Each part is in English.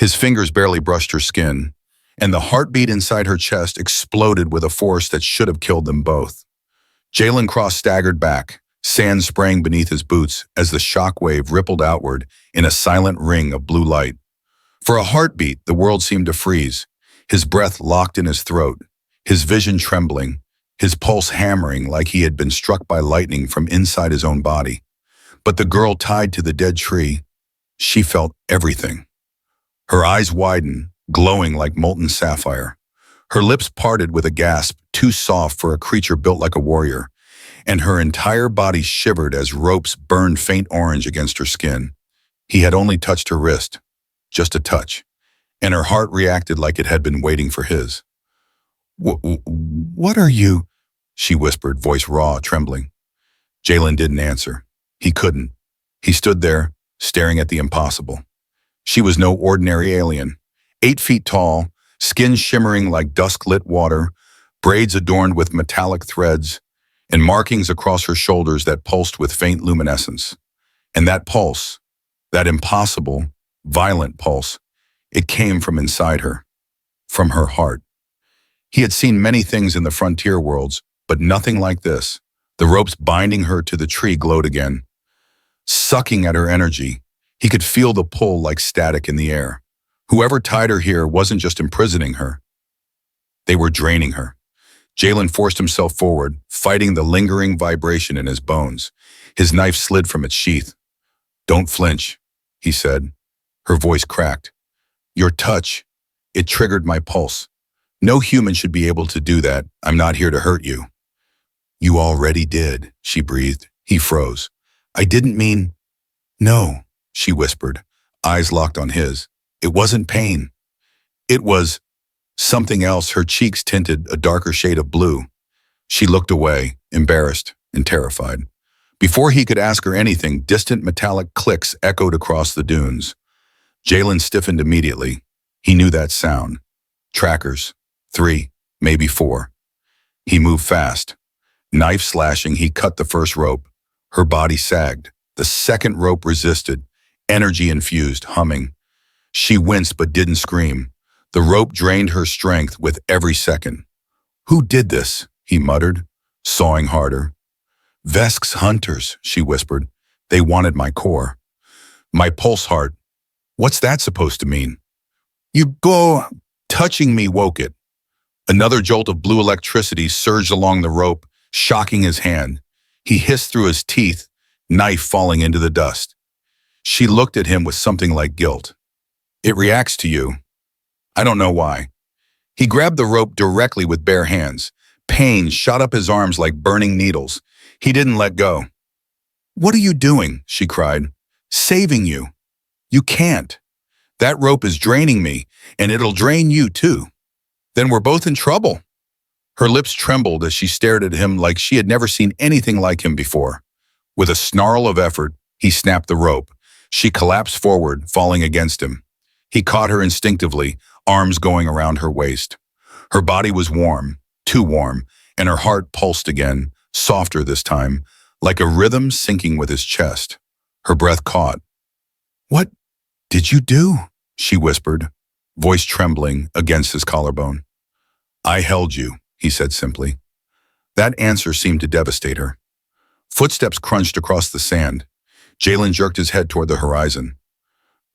His fingers barely brushed her skin, and the heartbeat inside her chest exploded with a force that should have killed them both. Jalen Cross staggered back, sand spraying beneath his boots as the shockwave rippled outward in a silent ring of blue light. For a heartbeat, the world seemed to freeze, his breath locked in his throat, his vision trembling, his pulse hammering like he had been struck by lightning from inside his own body. But the girl tied to the dead tree, she felt everything. Her eyes widened, glowing like molten sapphire. Her lips parted with a gasp too soft for a creature built like a warrior, and her entire body shivered as ropes burned faint orange against her skin. He had only touched her wrist, just a touch, and her heart reacted like it had been waiting for his. What are you?" she whispered, voice raw, trembling. Jalen didn't answer. He couldn't. He stood there, staring at the impossible. She was no ordinary alien. 8 feet tall, skin shimmering like dusk-lit water, braids adorned with metallic threads, and markings across her shoulders that pulsed with faint luminescence. And that pulse, that impossible, violent pulse, it came from inside her, from her heart. He had seen many things in the frontier worlds, but nothing like this. The ropes binding her to the tree glowed again. Sucking at her energy, he could feel the pull like static in the air. Whoever tied her here wasn't just imprisoning her. They were draining her. Jalen forced himself forward, fighting the lingering vibration in his bones. His knife slid from its sheath. "Don't flinch," he said. Her voice cracked. "Your touch, it triggered my pulse. No human should be able to do that. I'm not here to hurt you." "You already did," she breathed. He froze. "I didn't mean—" "No," she whispered, eyes locked on his. "It wasn't pain. It was something else." Her cheeks tinted a darker shade of blue. She looked away, embarrassed and terrified. Before he could ask her anything, distant metallic clicks echoed across the dunes. Jalen stiffened immediately. He knew that sound. Trackers. 3, maybe 4. He moved fast. Knife slashing, he cut the first rope. Her body sagged. The second rope resisted, energy infused, humming. She winced but didn't scream. The rope drained her strength with every second. "Who did this?" he muttered, sawing harder. "Vesk's hunters," she whispered. "They wanted my core. My pulse heart. What's that supposed to mean?" "You go." Touching me woke it. Another jolt of blue electricity surged along the rope, shocking his hand. He hissed through his teeth, knife falling into the dust. She looked at him with something like guilt. "It reacts to you. I don't know why." He grabbed the rope directly with bare hands. Pain shot up his arms like burning needles. He didn't let go. "What are you doing?" she cried. "Saving you. You can't. That rope is draining me, and it'll drain you too. Then we're both in trouble." Her lips trembled as she stared at him like she had never seen anything like him before. With a snarl of effort, he snapped the rope. She collapsed forward, falling against him. He caught her instinctively, arms going around her waist. Her body was warm, too warm, and her heart pulsed again, softer this time, like a rhythm syncing with his chest. Her breath caught. "What did you do?" she whispered, voice trembling against his collarbone. "I held you," he said simply. That answer seemed to devastate her. Footsteps crunched across the sand. Jalen jerked his head toward the horizon.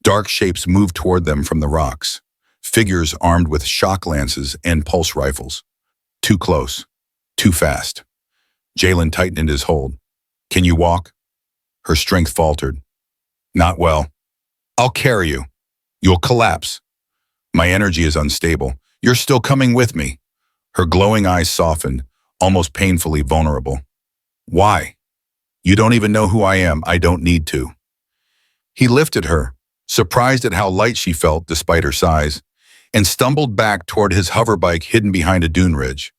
Dark shapes moved toward them from the rocks, figures armed with shock lances and pulse rifles. Too close, too fast. Jalen tightened his hold. "Can you walk?" Her strength faltered. "Not well." "I'll carry you." "You'll collapse." "My energy is unstable. You're still coming with me." Her glowing eyes softened, almost painfully vulnerable. "Why?" "You don't even know who I am. I don't need to." He lifted her, surprised at how light she felt despite her size, and stumbled back toward his hoverbike hidden behind a dune ridge.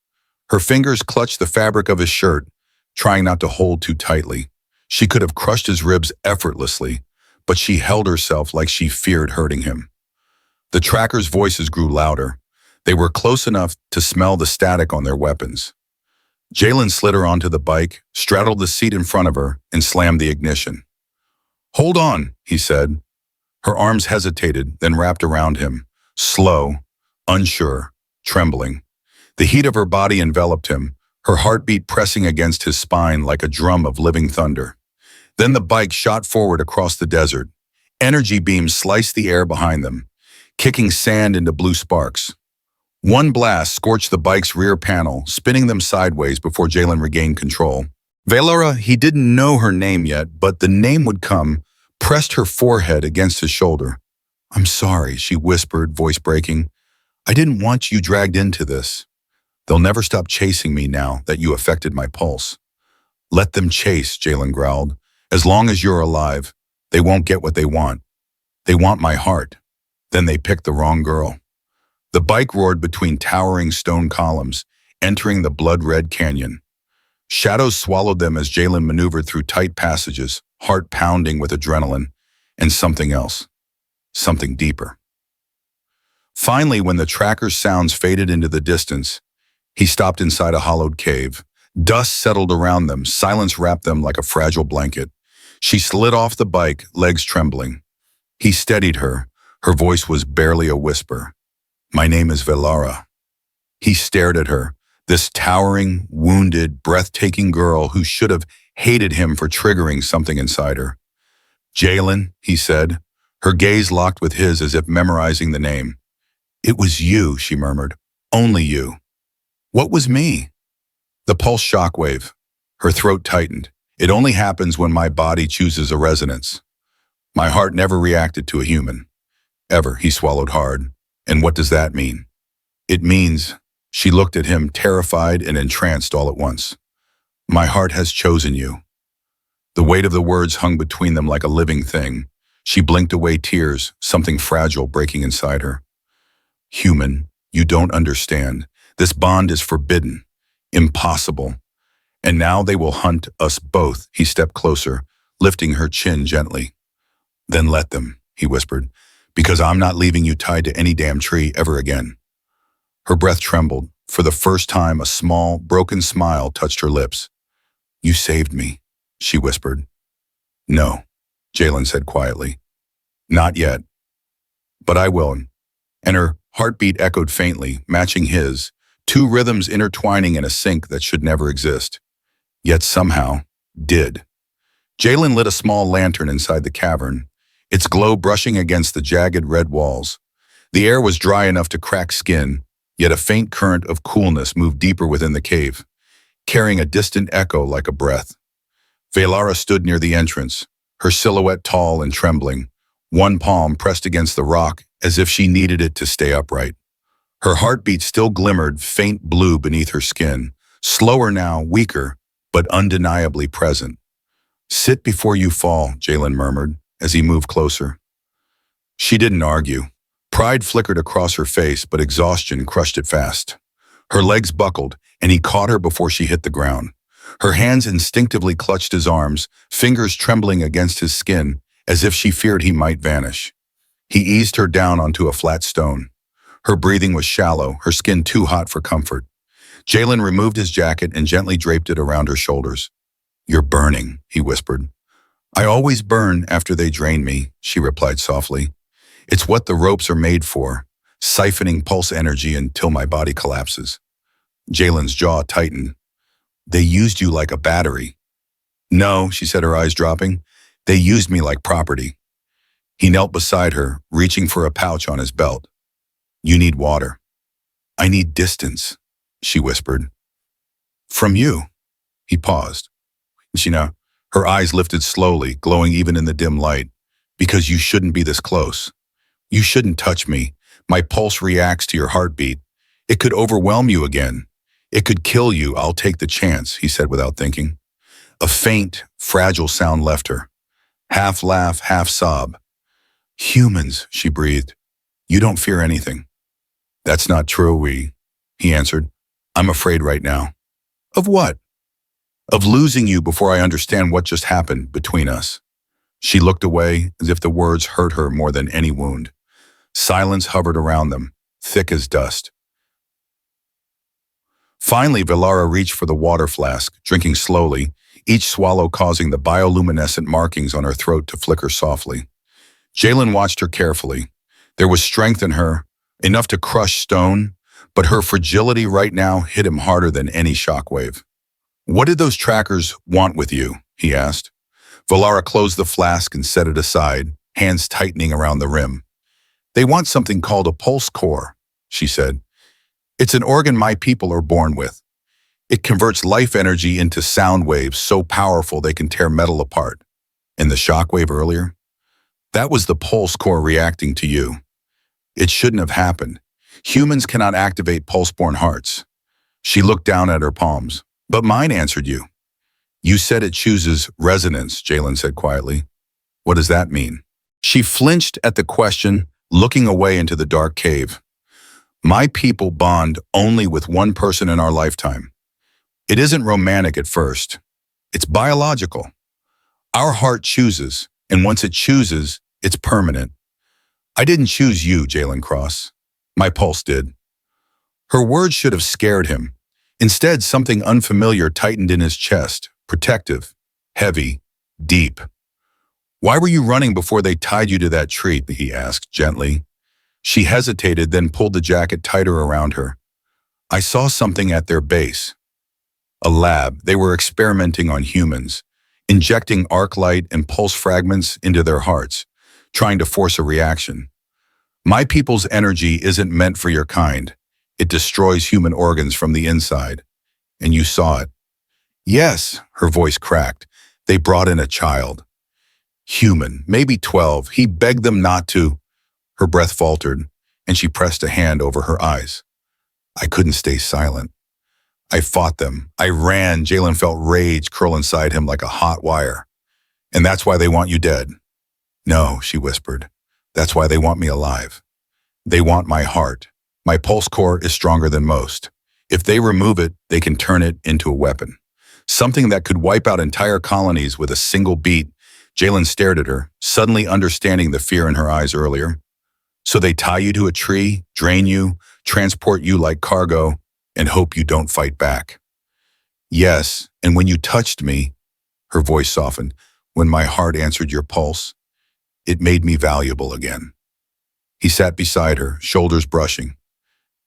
Her fingers clutched the fabric of his shirt, trying not to hold too tightly. She could have crushed his ribs effortlessly, but she held herself like she feared hurting him. The trackers' voices grew louder. They were close enough to smell the static on their weapons. Jalen slid her onto the bike, straddled the seat in front of her, and slammed the ignition. "Hold on," he said. Her arms hesitated, then wrapped around him, slow, unsure, trembling. The heat of her body enveloped him, her heartbeat pressing against his spine like a drum of living thunder. Then the bike shot forward across the desert. Energy beams sliced the air behind them, kicking sand into blue sparks. One blast scorched the bike's rear panel, spinning them sideways before Jalen regained control. Valora, he didn't know her name yet, but the name would come, pressed her forehead against his shoulder. "I'm sorry," she whispered, voice breaking. "I didn't want you dragged into this. They'll never stop chasing me now that you affected my pulse." "Let them chase," Jalen growled. "As long as you're alive, they won't get what they want. They want my heart." Then they picked the wrong girl. The bike roared between towering stone columns, entering the blood-red canyon. Shadows swallowed them as Jalen maneuvered through tight passages, heart pounding with adrenaline, and something else, something deeper. Finally, when the tracker's sounds faded into the distance, he stopped inside a hollowed cave. Dust settled around them, silence wrapped them like a fragile blanket. She slid off the bike, legs trembling. He steadied her. Her voice was barely a whisper. "My name is Velara." He stared at her, this towering, wounded, breathtaking girl who should have hated him for triggering something inside her. "Jalen," he said, her gaze locked with his as if memorizing the name. "It was you," she murmured. "Only you." "What was me?" The pulse shockwave. Her throat tightened. "It only happens when my body chooses a resonance. My heart never reacted to a human. Ever." He swallowed hard. "And what does that mean?" "It means," she looked at him, terrified and entranced all at once, "my heart has chosen you." The weight of the words hung between them like a living thing. She blinked away tears, something fragile breaking inside her. "Human, you don't understand. This bond is forbidden. Impossible. And now they will hunt us both." He stepped closer, lifting her chin gently. "Then let them," he whispered, "because I'm not leaving you tied to any damn tree ever again." Her breath trembled. For the first time, a small, broken smile touched her lips. "You saved me," she whispered. "No," Jalen said quietly. "Not yet. But I will." And her heartbeat echoed faintly, matching his, two rhythms intertwining in a sync that should never exist. Yet somehow, did. Jalen lit a small lantern inside the cavern, its glow brushing against the jagged red walls. The air was dry enough to crack skin, yet a faint current of coolness moved deeper within the cave, carrying a distant echo like a breath. Velara stood near the entrance, her silhouette tall and trembling, one palm pressed against the rock as if she needed it to stay upright. Her heartbeat still glimmered faint blue beneath her skin, slower now, weaker, but undeniably present. "Sit before you fall," Jalen murmured as he moved closer. She didn't argue. Pride flickered across her face, but exhaustion crushed it fast. Her legs buckled, and he caught her before she hit the ground. Her hands instinctively clutched his arms, fingers trembling against his skin, as if she feared he might vanish. He eased her down onto a flat stone. Her breathing was shallow, her skin too hot for comfort. Jalen removed his jacket and gently draped it around her shoulders. "You're burning," he whispered. "I always burn after they drain me," she replied softly. "It's what the ropes are made for, siphoning pulse energy until my body collapses." Jalen's jaw tightened. "They used you like a battery." "No," she said, her eyes dropping. "They used me like property." He knelt beside her, reaching for a pouch on his belt. "You need water." "I need distance," she whispered. "From you." He paused. Her eyes lifted slowly, glowing even in the dim light. "Because you shouldn't be this close. You shouldn't touch me. My pulse reacts to your heartbeat. It could overwhelm you again. It could kill you. I'll take the chance," he said without thinking. A faint, fragile sound left her. Half laugh, half sob. "Humans," she breathed. "You don't fear anything." "That's not true, he answered. "I'm afraid right now." "Of what?" "Of losing you before I understand what just happened between us." She looked away as if the words hurt her more than any wound. Silence hovered around them, thick as dust. Finally, Velara reached for the water flask, drinking slowly, each swallow causing the bioluminescent markings on her throat to flicker softly. Jalen watched her carefully. There was strength in her, enough to crush stone, but her fragility right now hit him harder than any shockwave. "What did those trackers want with you?" he asked. Valara closed the flask and set it aside, hands tightening around the rim. "They want something called a pulse core," she said. "It's an organ my people are born with. It converts life energy into sound waves so powerful they can tear metal apart. And the shockwave earlier? That was the pulse core reacting to you. It shouldn't have happened. Humans cannot activate pulse-borne hearts." She looked down at her palms. "But mine answered you." "You said it chooses resonance," Jalen said quietly. "What does that mean?" She flinched at the question, looking away into the dark cave. "My people bond only with one person in our lifetime. It isn't romantic at first. It's biological. Our heart chooses, and once it chooses, it's permanent. I didn't choose you, Jalen Cross. My pulse did." Her words should have scared him. Instead, something unfamiliar tightened in his chest, protective, heavy, deep. "Why were you running before they tied you to that tree?" he asked gently. She hesitated, then pulled the jacket tighter around her. "I saw something at their base. A lab. They were experimenting on humans, injecting arc light and pulse fragments into their hearts, trying to force a reaction. My people's energy isn't meant for your kind. It destroys human organs from the inside. And you saw it." "Yes," her voice cracked. "They brought in a child. Human, maybe 12. He begged them not to." Her breath faltered, and she pressed a hand over her eyes. "I couldn't stay silent. I fought them. I ran." Jalen felt rage curl inside him like a hot wire. "And that's why they want you dead?" "No," she whispered. "That's why they want me alive. They want my heart. My pulse core is stronger than most. If they remove it, they can turn it into a weapon. Something that could wipe out entire colonies with a single beat." Jalen stared at her, suddenly understanding the fear in her eyes earlier. "So they tie you to a tree, drain you, transport you like cargo, and hope you don't fight back." "Yes, and when you touched me," her voice softened, "when my heart answered your pulse, it made me valuable again." He sat beside her, shoulders brushing.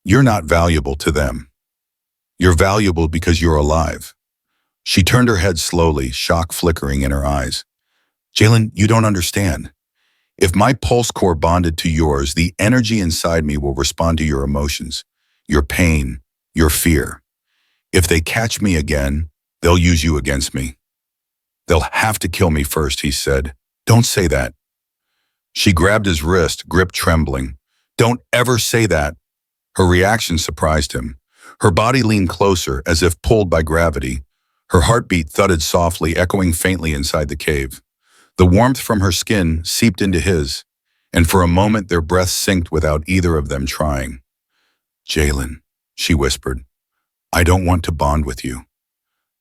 "You're not valuable to them. You're valuable because you're alive." She turned her head slowly, shock flickering in her eyes. "Jalen, you don't understand. If my pulse core bonded to yours, the energy inside me will respond to your emotions, your pain, your fear. If they catch me again, they'll use you against me." "They'll have to kill me first," he said. "Don't say that." She grabbed his wrist, grip trembling. "Don't ever say that." Her reaction surprised him. Her body leaned closer, as if pulled by gravity. Her heartbeat thudded softly, echoing faintly inside the cave. The warmth from her skin seeped into his, and for a moment their breaths synced without either of them trying. "Jalen," she whispered, "I don't want to bond with you.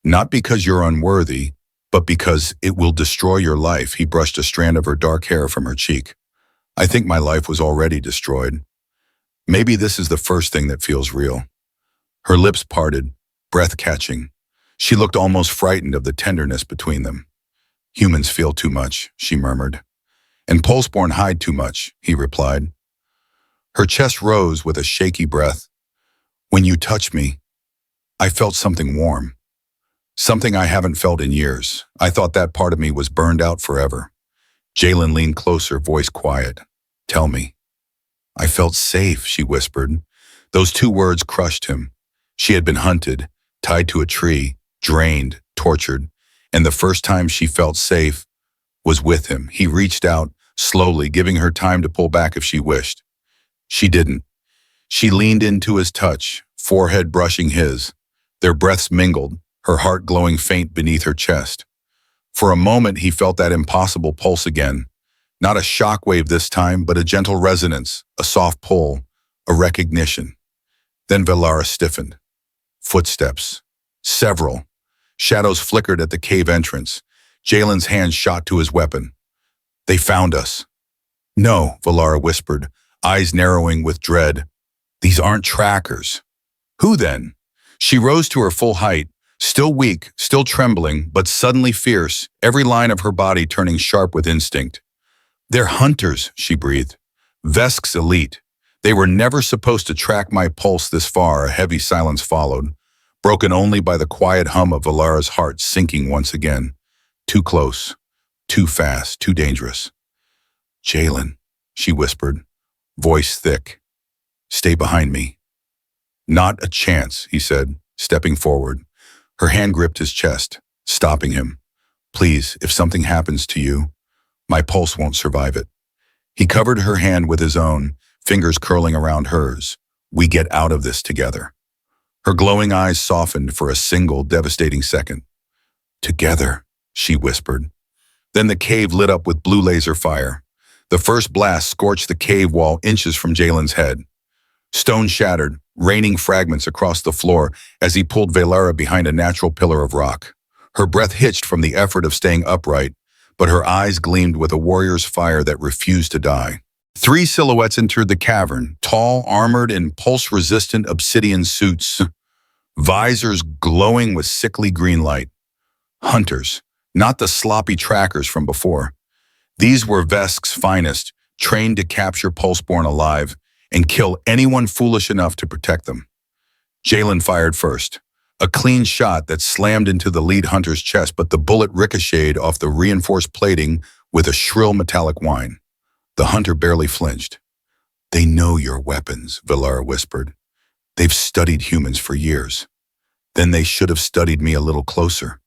Not because you're unworthy, but because it will destroy your life." He brushed a strand of her dark hair from her cheek. "I think my life was already destroyed. Maybe this is the first thing that feels real." Her lips parted, breath catching. She looked almost frightened of the tenderness between them. "Humans feel too much," she murmured. "And Pulseborn hide too much," he replied. Her chest rose with a shaky breath. "When you touched me, I felt something warm. Something I haven't felt in years. I thought that part of me was burned out forever." Jalen leaned closer, voice quiet. "Tell me." "I felt safe," she whispered. Those two words crushed him. She had been hunted, tied to a tree, drained, tortured, and the first time she felt safe was with him. He reached out, slowly, giving her time to pull back if she wished. She didn't. She leaned into his touch, forehead brushing his. Their breaths mingled, her heart glowing faint beneath her chest. For a moment he felt that impossible pulse again. Not a shockwave this time, but a gentle resonance, a soft pull, a recognition. Then Valara stiffened. Footsteps. Several. Shadows flickered at the cave entrance. Jalen's hand shot to his weapon. "They found us." "No," Valara whispered, eyes narrowing with dread. "These aren't trackers." "Who then?" She rose to her full height, still weak, still trembling, but suddenly fierce, every line of her body turning sharp with instinct. They're hunters, she breathed. Vesk's elite. They were never supposed to track my pulse this far. A heavy silence followed, broken only by the quiet hum of Valara's heart sinking once again. Too close, too fast, too dangerous. Jalen, she whispered, voice thick. Stay behind me. Not a chance, he said, stepping forward. Her hand gripped his chest, stopping him. Please, if something happens to you, my pulse won't survive it. He covered her hand with his own, fingers curling around hers. We get out of this together. Her glowing eyes softened for a single devastating second. Together, she whispered. Then the cave lit up with blue laser fire. The first blast scorched the cave wall inches from Jalen's head. Stone shattered, raining fragments across the floor as he pulled Valara behind a natural pillar of rock. Her breath hitched from the effort of staying upright, but her eyes gleamed with a warrior's fire that refused to die. 3 silhouettes entered the cavern, tall, armored in pulse-resistant obsidian suits, visors glowing with sickly green light. Hunters, not the sloppy trackers from before. These were Vesk's finest, trained to capture Pulseborn alive and kill anyone foolish enough to protect them. Jalen fired first, a clean shot that slammed into the lead hunter's chest, but the bullet ricocheted off the reinforced plating with a shrill metallic whine. The hunter barely flinched. They know your weapons, Valara whispered. They've studied humans for years. Then they should have studied me a little closer,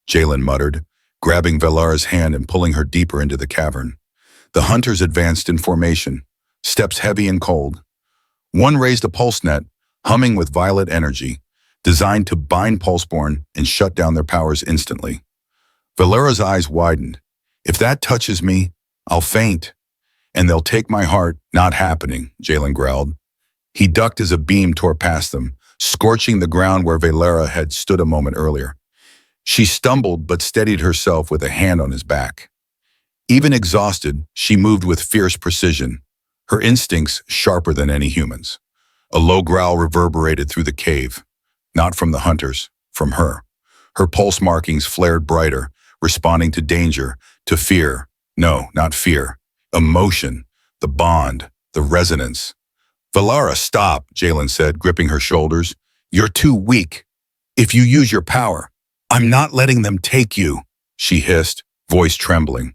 Jalen muttered, grabbing Valara's hand and pulling her deeper into the cavern. The hunters advanced in formation, steps heavy and cold. One raised a pulse net, humming with violet energy, designed to bind Pulseborn and shut down their powers instantly. Valara's eyes widened. If that touches me, I'll faint. And they'll take my heart. Not happening, Jalen growled. He ducked as a beam tore past them, scorching the ground where Valara had stood a moment earlier. She stumbled but steadied herself with a hand on his back. Even exhausted, she moved with fierce precision, her instincts sharper than any human's. A low growl reverberated through the cave, not from the hunters, from her. Her pulse markings flared brighter, responding to danger, to fear. No, not fear. Emotion, the bond, the resonance. Valara, stop, Jalen said, gripping her shoulders. You're too weak. If you use your power, I'm not letting them take you, she hissed, voice trembling.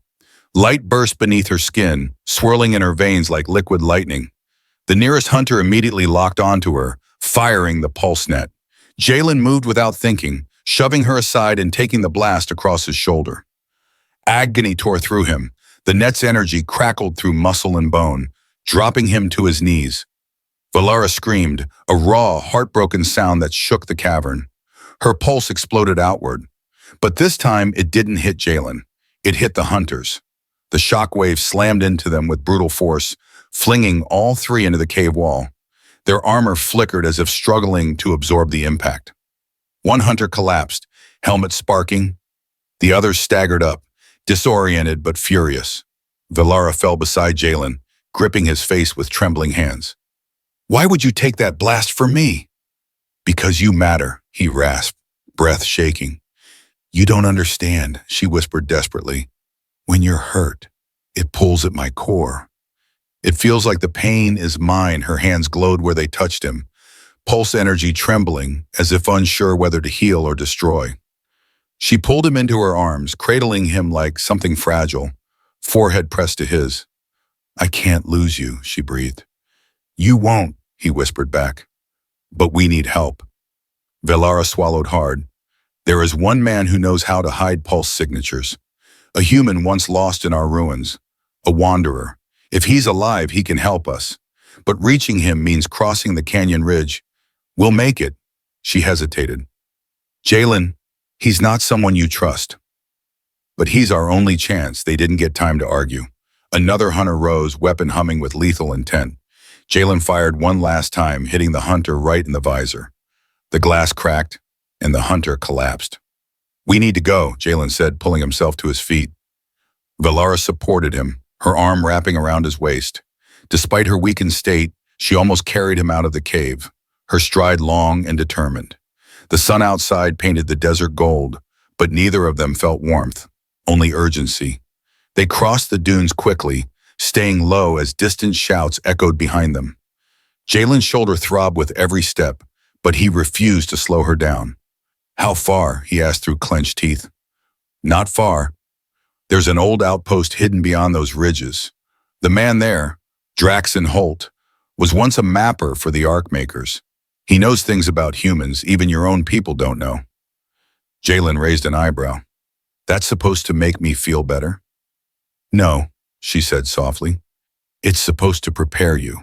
Light burst beneath her skin, swirling in her veins like liquid lightning. The nearest hunter immediately locked onto her, firing the pulse net. Jalen moved without thinking, shoving her aside and taking the blast across his shoulder. Agony tore through him. The net's energy crackled through muscle and bone, dropping him to his knees. Valara screamed, a raw, heartbroken sound that shook the cavern. Her pulse exploded outward. But this time it didn't hit Jalen. It hit the hunters. The shockwave slammed into them with brutal force, flinging all 3 into the cave wall. Their armor flickered as if struggling to absorb the impact. One hunter collapsed, helmet sparking. The others staggered up, disoriented but furious. Valara fell beside Jalen, gripping his face with trembling hands. Why would you take that blast for me? Because you matter, he rasped, breath shaking. You don't understand, she whispered desperately. When you're hurt, it pulls at my core. It feels like the pain is mine. Her hands glowed where they touched him, pulse energy trembling, as if unsure whether to heal or destroy. She pulled him into her arms, cradling him like something fragile, forehead pressed to his. I can't lose you, she breathed. You won't, he whispered back. But we need help. Valara swallowed hard. There is one man who knows how to hide pulse signatures. A human once lost in our ruins. A wanderer. If he's alive, he can help us. But reaching him means crossing the canyon ridge. We'll make it. She hesitated. Jalen, he's not someone you trust. But he's our only chance. They didn't get time to argue. Another hunter rose, weapon humming with lethal intent. Jalen fired one last time, hitting the hunter right in the visor. The glass cracked, and the hunter collapsed. We need to go, Jalen said, pulling himself to his feet. Valara supported him, her arm wrapping around his waist. Despite her weakened state, she almost carried him out of the cave, her stride long and determined. The sun outside painted the desert gold, but neither of them felt warmth, only urgency. They crossed the dunes quickly, staying low as distant shouts echoed behind them. Jalen's shoulder throbbed with every step, but he refused to slow her down. How far? He asked through clenched teeth. Not far. There's an old outpost hidden beyond those ridges. The man there, Draxon Holt, was once a mapper for the Arc Makers. He knows things about humans even your own people don't know. Jalen raised an eyebrow. That's supposed to make me feel better? No, she said softly. It's supposed to prepare you.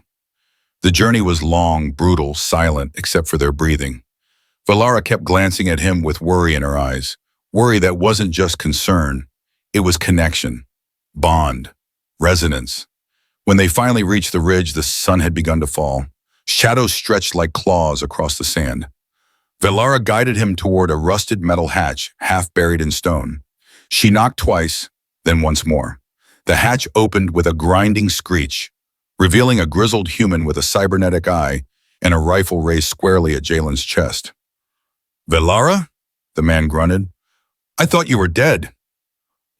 The journey was long, brutal, silent, except for their breathing. Valara kept glancing at him with worry in her eyes. Worry that wasn't just concern. It was connection, bond, resonance. When they finally reached the ridge, the sun had begun to fall. Shadows stretched like claws across the sand. Valara guided him toward a rusted metal hatch, half buried in stone. She knocked twice, then once more. The hatch opened with a grinding screech, revealing a grizzled human with a cybernetic eye and a rifle raised squarely at Jalen's chest. Valara? The man grunted. I thought you were dead.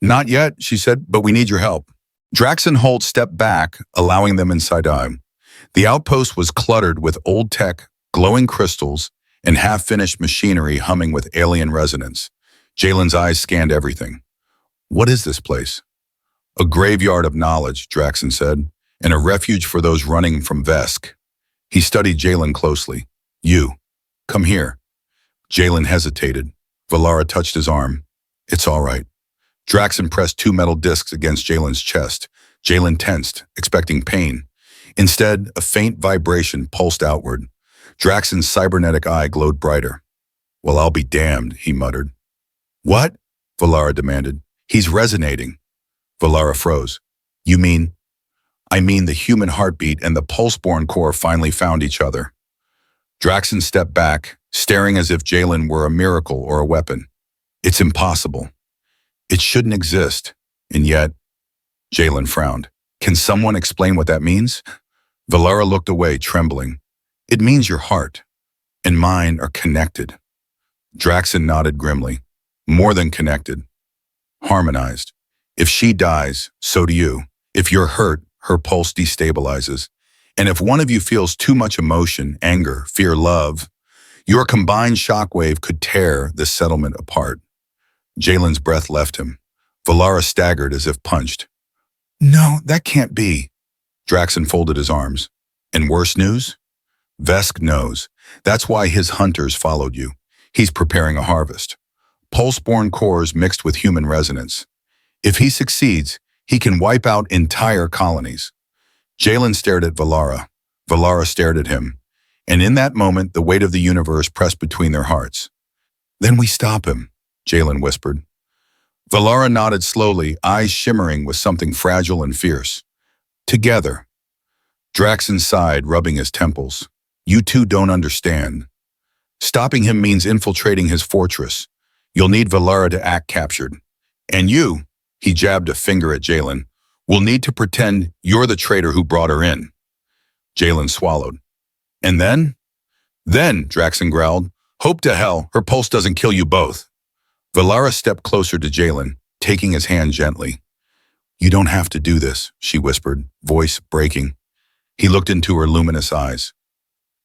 Not yet, she said, but we need your help. Draxon Holt stepped back, allowing them inside eye. The outpost was cluttered with old tech, glowing crystals, and half-finished machinery humming with alien resonance. Jalen's eyes scanned everything. What is this place? A graveyard of knowledge, Draxon said, and a refuge for those running from Vesk. He studied Jalen closely. You, come here. Jalen hesitated. Valara touched his arm. It's all right. Draxon pressed two metal discs against Jalen's chest. Jalen tensed, expecting pain. Instead, a faint vibration pulsed outward. Draxon's cybernetic eye glowed brighter. Well, I'll be damned, he muttered. What? Valara demanded. He's resonating. Valara froze. You mean? I mean the human heartbeat and the pulse-borne core finally found each other. Draxon stepped back, staring as if Jalen were a miracle or a weapon. It's impossible. It shouldn't exist. And yet, Jalen frowned. Can someone explain what that means? Valara looked away, trembling. It means your heart and mine are connected. Draxon nodded grimly. More than connected. Harmonized. If she dies, so do you. If you're hurt, her pulse destabilizes. And if one of you feels too much emotion, anger, fear, love, your combined shockwave could tear this settlement apart. Jalen's breath left him. Valara staggered as if punched. No, that can't be. Draxon folded his arms. And worse news? Vesk knows. That's why his hunters followed you. He's preparing a harvest. Pulse-borne cores mixed with human resonance. If he succeeds, he can wipe out entire colonies. Jalen stared at Valara. Valara stared at him. And in that moment, the weight of the universe pressed between their hearts. Then we stop him, Jalen whispered. Valara nodded slowly, eyes shimmering with something fragile and fierce. Together. Draxon sighed, rubbing his temples. You two don't understand. Stopping him means infiltrating his fortress. You'll need Valara to act captured. And you, he jabbed a finger at Jalen, will need to pretend you're the traitor who brought her in. Jalen swallowed. And then? Then, Draxon growled, hope to hell her pulse doesn't kill you both. Valara stepped closer to Jalen, taking his hand gently. You don't have to do this, she whispered, voice breaking. He looked into her luminous eyes.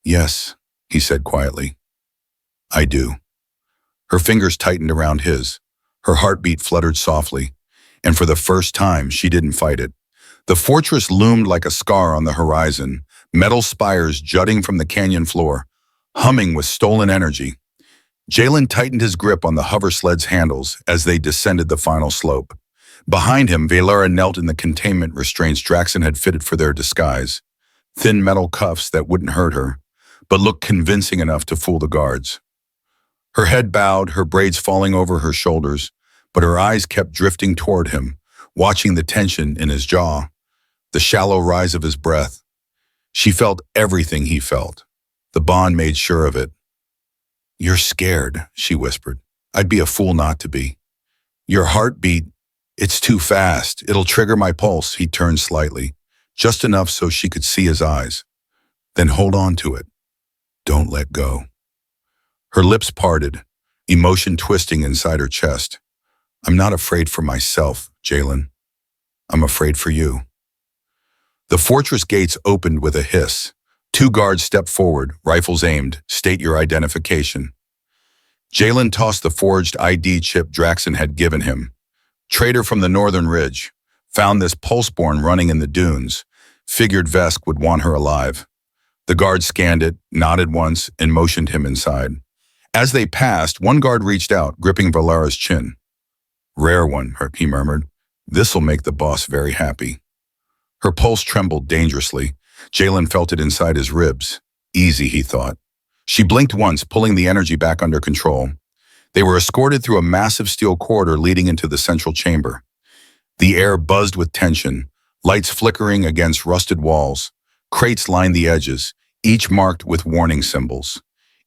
Yes, he said quietly. I do. Her fingers tightened around his. Her heartbeat fluttered softly, and for the first time, she didn't fight it. The fortress loomed like a scar on the horizon, metal spires jutting from the canyon floor, humming with stolen energy. Jalen tightened his grip on the hover sled's handles as they descended the final slope. Behind him, Valara knelt in the containment restraints Draxon had fitted for their disguise. Thin metal cuffs that wouldn't hurt her, but looked convincing enough to fool the guards. Her head bowed, her braids falling over her shoulders, but her eyes kept drifting toward him, watching the tension in his jaw, the shallow rise of his breath. She felt everything he felt. The bond made sure of it. You're scared, she whispered. I'd be a fool not to be. Your heartbeat, it's too fast. It'll trigger my pulse. He turned slightly, just enough so she could see his eyes. Then hold on to it. Don't let go. Her lips parted, emotion twisting inside her chest. I'm not afraid for myself, Jalen. I'm afraid for you. The fortress gates opened with a hiss. Two guards stepped forward, rifles aimed. State your identification. Jalen tossed the forged ID chip Draxon had given him. Trader from the northern ridge. Found this pulseborn running in the dunes. Figured Vesk would want her alive. The guard scanned it, nodded once, and motioned him inside. As they passed, one guard reached out, gripping Valara's chin. Rare one, he murmured. This'll make the boss very happy. Her pulse trembled dangerously. Jalen felt it inside his ribs. Easy, he thought. She blinked once, pulling the energy back under control. They were escorted through a massive steel corridor leading into the central chamber. The air buzzed with tension, lights flickering against rusted walls. Crates lined the edges, each marked with warning symbols.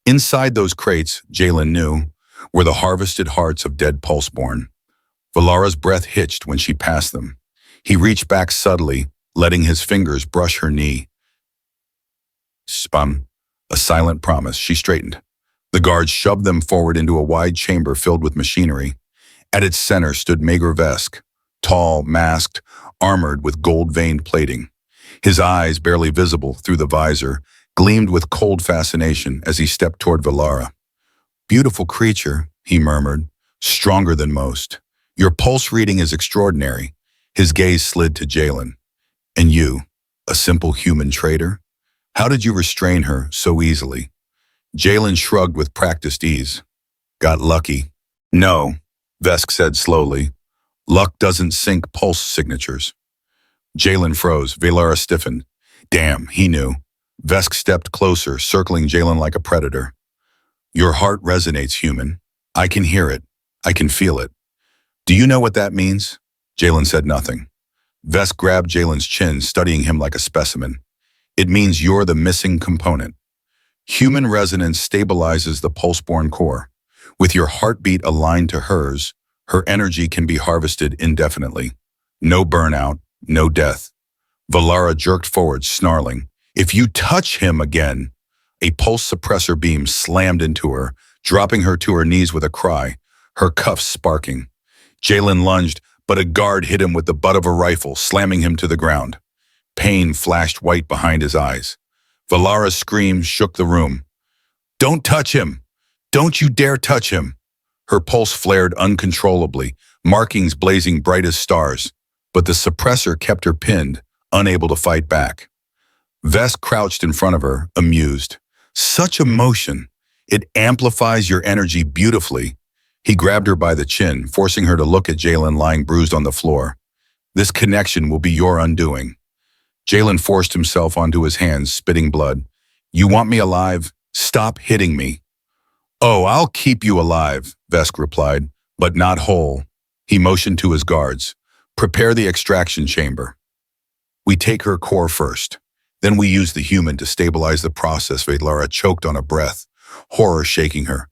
Inside those crates, Jalen knew, were the harvested hearts of dead pulseborn. Valara's breath hitched when she passed them. He reached back subtly, letting his fingers brush her knee. Spum. A silent promise. She straightened. The guards shoved them forward into a wide chamber filled with machinery. At its center stood Maegor Vesk, tall, masked, armored with gold-veined plating. His eyes, barely visible through the visor, gleamed with cold fascination as he stepped toward Valara. Beautiful creature, he murmured, stronger than most. Your pulse reading is extraordinary. His gaze slid to Jalen. And you, a simple human trader? How did you restrain her so easily? Jalen shrugged with practiced ease. Got lucky. No, Vesk said slowly. Luck doesn't sync pulse signatures. Jalen froze. Valara stiffened. Damn, he knew. Vesk stepped closer, circling Jalen like a predator. Your heart resonates, human. I can hear it. I can feel it. Do you know what that means? Jalen said nothing. Vesk grabbed Jalen's chin, studying him like a specimen. It means you're the missing component. Human resonance stabilizes the pulseborn core. With your heartbeat aligned to hers, her energy can be harvested indefinitely. No burnout, no death. Valara jerked forward, snarling. If you touch him again, a pulse suppressor beam slammed into her, dropping her to her knees with a cry, her cuffs sparking. Jalen lunged, but a guard hit him with the butt of a rifle, slamming him to the ground. Pain flashed white behind his eyes. Valara's scream shook the room. Don't touch him! Don't you dare touch him! Her pulse flared uncontrollably, markings blazing bright as stars, but the suppressor kept her pinned, unable to fight back. Vesk crouched in front of her, amused. Such emotion! It amplifies your energy beautifully. He grabbed her by the chin, forcing her to look at Jalen lying bruised on the floor. This connection will be your undoing. Jalen forced himself onto his hands, spitting blood. You want me alive? Stop hitting me. Oh, I'll keep you alive, Vesk replied, but not whole. He motioned to his guards. Prepare the extraction chamber. We take her core first. Then we use the human to stabilize the process. Valara choked on a breath, horror shaking her.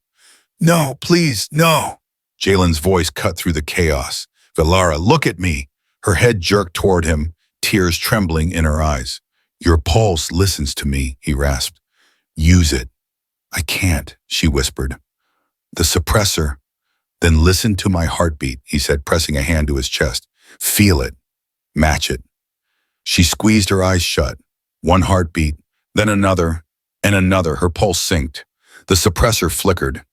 No, please, no. Jalen's voice cut through the chaos. Valara, look at me. Her head jerked toward him, tears trembling in her eyes. Your pulse listens to me, he rasped. Use it. I can't, she whispered. The suppressor. Then listen to my heartbeat, he said, pressing a hand to his chest. Feel it. Match it. She squeezed her eyes shut. One heartbeat, then another, and another. Her pulse synced. The suppressor flickered.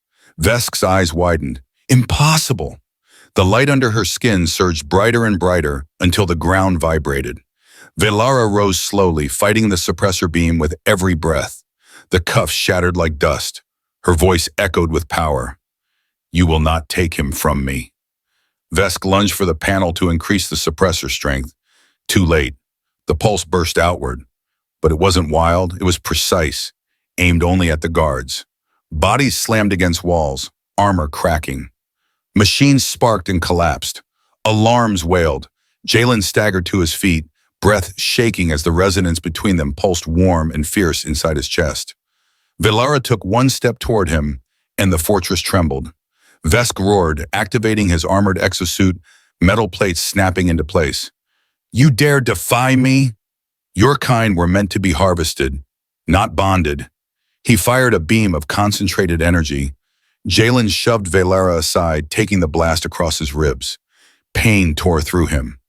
Vesk's eyes widened. Impossible! The light under her skin surged brighter and brighter until the ground vibrated. Valara rose slowly, fighting the suppressor beam with every breath. The cuffs shattered like dust. Her voice echoed with power. You will not take him from me. Vesk lunged for the panel to increase the suppressor strength. Too late. The pulse burst outward. But it wasn't wild, it was precise, aimed only at the guards. Bodies slammed against walls, armor cracking. Machines sparked and collapsed. Alarms wailed. Jalen staggered to his feet, breath shaking as the resonance between them pulsed warm and fierce inside his chest. Valara took one step toward him, and the fortress trembled. Vesk roared, activating his armored exosuit, metal plates snapping into place. You dare defy me? Your kind were meant to be harvested, not bonded. He fired a beam of concentrated energy. Jalen shoved Valara aside, taking the blast across his ribs. Pain tore through him.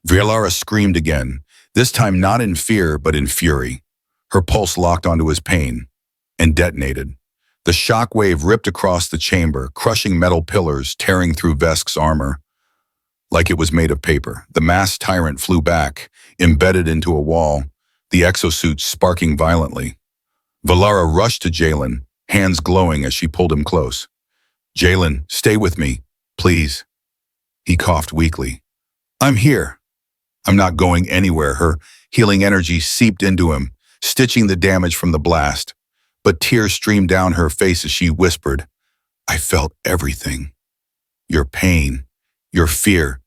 Valara screamed again, this time not in fear but in fury. Her pulse locked onto his pain and detonated. The shockwave ripped across the chamber, crushing metal pillars, tearing through Vesk's armor like it was made of paper. The masked tyrant flew back, embedded into a wall, the exosuit sparking violently. Valara rushed to Jalen, hands glowing as she pulled him close. "Jalen, stay with me, please." He coughed weakly. "I'm here." "I'm not going anywhere." Her healing energy seeped into him, stitching the damage from the blast. But tears streamed down her face as she whispered, "I felt everything. Your pain, your fear.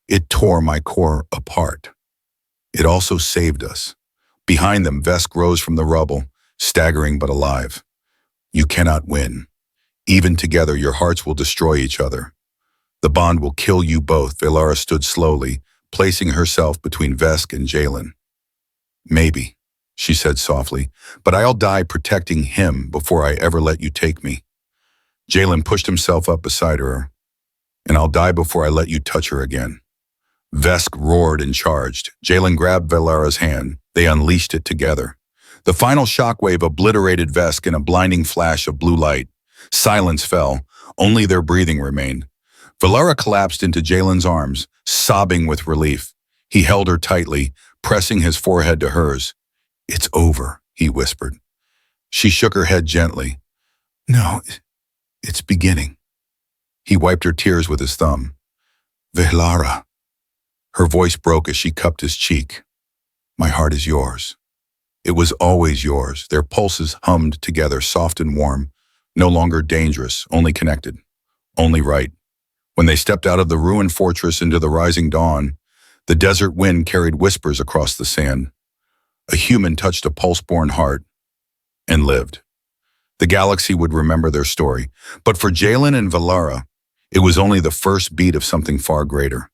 It tore my core apart. It also saved us." Behind them, Vesk rose from the rubble, staggering but alive. "You cannot win. Even together, your hearts will destroy each other. The bond will kill you both." Valara stood slowly, placing herself between Vesk and Jalen. "Maybe," she said softly, "but I'll die protecting him before I ever let you take me." Jalen pushed himself up beside her. "And I'll die before I let you touch her again." Vesk roared and charged. Jalen grabbed Valara's hand. They unleashed it together. The final shockwave obliterated Vesk in a blinding flash of blue light. Silence fell. Only their breathing remained. Valara collapsed into Jalen's arms, sobbing with relief. He held her tightly, pressing his forehead to hers. "It's over," he whispered. She shook her head gently. "No, it's beginning." He wiped her tears with his thumb. "Valara." Her voice broke as she cupped his cheek. "My heart is yours. It was always yours." Their pulses hummed together, soft and warm, no longer dangerous, only connected, only right. When they stepped out of the ruined fortress into the rising dawn, the desert wind carried whispers across the sand. A human touched a pulse-born heart and lived. The galaxy would remember their story, but for Jalen and Valara, it was only the first beat of something far greater.